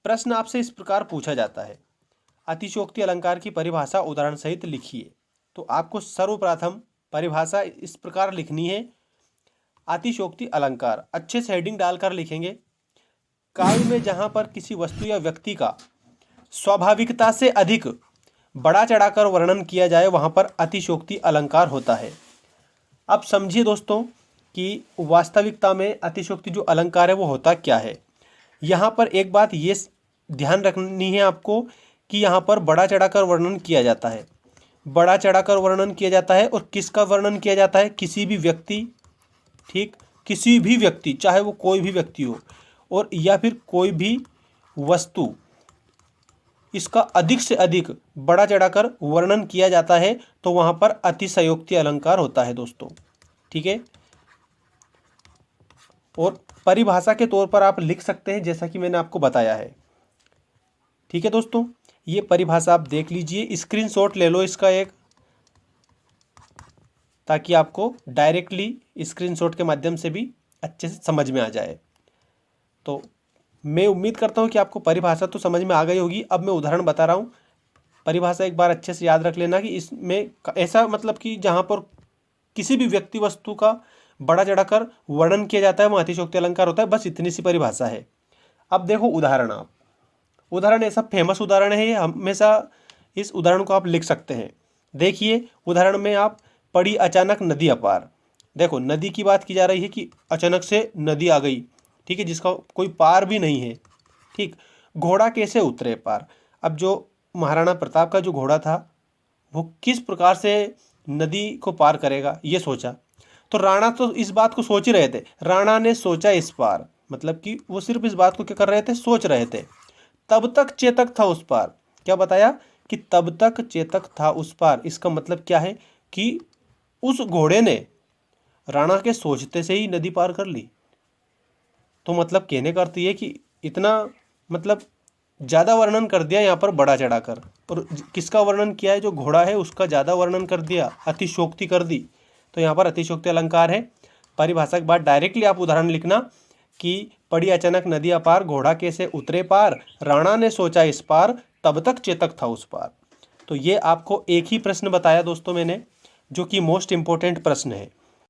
प्रश्न आपसे इस प्रकार पूछा जाता है, अतिशयोक्ति अलंकार की परिभाषा उदाहरण सहित लिखिए। तो आपको सर्वप्रथम परिभाषा इस प्रकार लिखनी है, अतिशयोक्ति अलंकार अच्छे से हेडिंग डालकर लिखेंगे, काव्य में जहाँ पर किसी वस्तु या व्यक्ति का स्वाभाविकता से अधिक बड़ा चढ़ाकर वर्णन किया जाए वहाँ पर अतिशयोक्ति अलंकार होता है। अब समझिए दोस्तों कि वास्तविकता में अतिशयोक्ति जो अलंकार है वो होता क्या है। यहाँ पर एक बात ये ध्यान रखनी है आपको कि यहाँ पर बड़ा चढ़ाकर वर्णन किया जाता है। बड़ा चढ़ाकर वर्णन किया जाता है और किसका वर्णन किया जाता है? किसी भी व्यक्ति, ठीक, किसी भी व्यक्ति, चाहे वो कोई भी व्यक्ति हो और या फिर कोई भी वस्तु, इसका अधिक से अधिक बड़ा चढ़ाकर वर्णन किया जाता है तो वहाँ पर अतिशयोक्ति अलंकार होता है दोस्तों, ठीक है। और परिभाषा के तौर पर आप लिख सकते हैं जैसा कि मैंने आपको बताया है, ठीक है दोस्तों। ये परिभाषा आप देख लीजिए, स्क्रीनशॉट ले लो इसका एक, ताकि आपको डायरेक्टली स्क्रीनशॉट के माध्यम से भी अच्छे से समझ में आ जाए। तो मैं उम्मीद करता हूँ कि आपको परिभाषा तो समझ में आ गई होगी। अब मैं उदाहरण बता रहा हूँ, परिभाषा एक बार अच्छे से याद रख लेना कि इसमें ऐसा मतलब कि जहाँ पर किसी भी व्यक्ति वस्तु का बड़ा चढ़ाकर वर्णन किया जाता है वह अतिशयोक्ति अलंकार होता है। बस इतनी सी परिभाषा है। अब देखो उदाहरण, आप उदाहरण ऐसा फेमस उदाहरण है, हमेशा इस उदाहरण को आप लिख सकते हैं। देखिए उदाहरण में आप, पड़ी अचानक नदी अपार। देखो नदी की बात की जा रही है कि अचानक से नदी आ गई, ठीक है, जिसका कोई पार भी नहीं है, ठीक। घोड़ा कैसे उतरे पार? अब जो महाराणा प्रताप का जो घोड़ा था वो किस प्रकार से नदी को पार करेगा ये सोचा। तो राणा तो इस बात को सोच ही रहे थे, राणा ने सोचा इस पार, मतलब कि वो सिर्फ इस बात को क्या कर रहे थे? सोच रहे थे। तब तक चेतक था उस पार। क्या बताया कि तब तक चेतक था उस पार। इसका मतलब क्या है कि उस घोड़े ने राणा के सोचते से ही नदी पार कर ली। तो मतलब कहने का अर्थ ये कि इतना मतलब ज़्यादा वर्णन कर दिया यहाँ पर बड़ा चढ़ाकर, और किसका वर्णन किया है? जो घोड़ा है उसका ज़्यादा वर्णन कर दिया, अतिशयोक्ति कर दी। तो यहाँ पर अतिशयोक्ति अलंकार है। परिभाषा के बाद डायरेक्टली आप उदाहरण लिखना कि पड़ी अचानक नदी अपार, घोड़ा कैसे उतरे पार, राणा ने सोचा इस पार, तब तक चेतक था उस पार। तो ये आपको एक ही प्रश्न बताया दोस्तों मैंने, जो कि मोस्ट इम्पोर्टेंट प्रश्न है।